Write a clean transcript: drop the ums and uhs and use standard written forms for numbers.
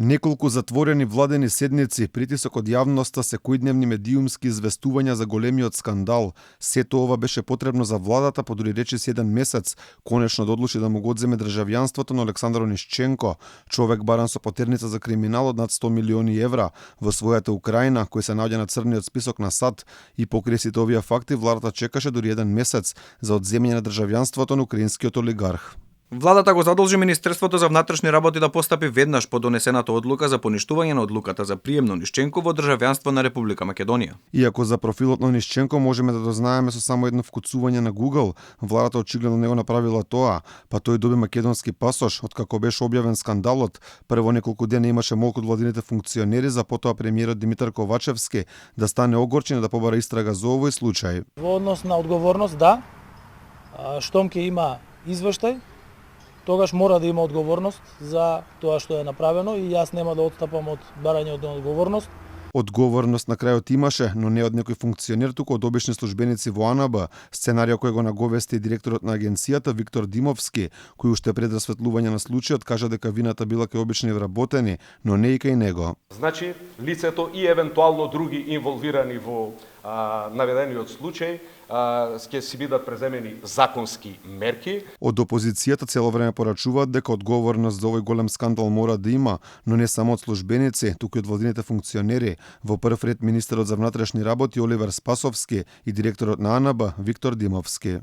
Неколку затворени владени седници, притисок од јавноста, секојдневни медиумски известувања за големиот скандал. Сето ова беше потребно за владата, подури речиси еден месец, конечно да одлучи да му го одземе државјанството на Александар Онишченко, човек баран со потерница за криминал од над 100 милиони евра во својата Украина, кој се наоѓа на црниот список на САД. И покрај сите овие факти, владата чекаше дури еден месец за одземање на државјанството на украинскиот олигарх. Владата го задолжи Министерството за внатрешни работи да постапи веднаш по донесената одлука за поништување на одлуката за прием на Онишченко во државјанство на Република Македонија. Иако за профилот на Онишченко можеме да дознаеме со само едно вкуцување на Google, владата очигледно не го направила тоа, па тој доби македонски пасош, откако беше објавен скандалот. Прво неколку дена имаше молк од владините функционери, за потоа премиерот Димитар Ковачевски да стане огорчен да побара истрага за овој случај. Во однос на одговорност, да, штом ќе има извештај, тогаш мора да има одговорност за тоа што е направено и јас нема да отстапам од барањето на одговорност. Одговорност на крајот имаше, но не од некој функционер, туку од обични службеници во АНБ, сценарио кој го наговести директорот на агенцијата Виктор Димовски, кој уште пред расветлување на случајот кажа дека вината била кај обични вработени, но не и кај него. Значи, лицето и евентуално други инволвирани во наведениот случај ќе си бидат преземени законски мерки. Од опозицијата цело време порачуваат дека одговорност за овој голем скандал мора да има, но не само од службеници, туку и од владините функционери, во прв ред министерот за внатрешни работи Оливер Спасовски и директорот на АНБ Виктор Димовски.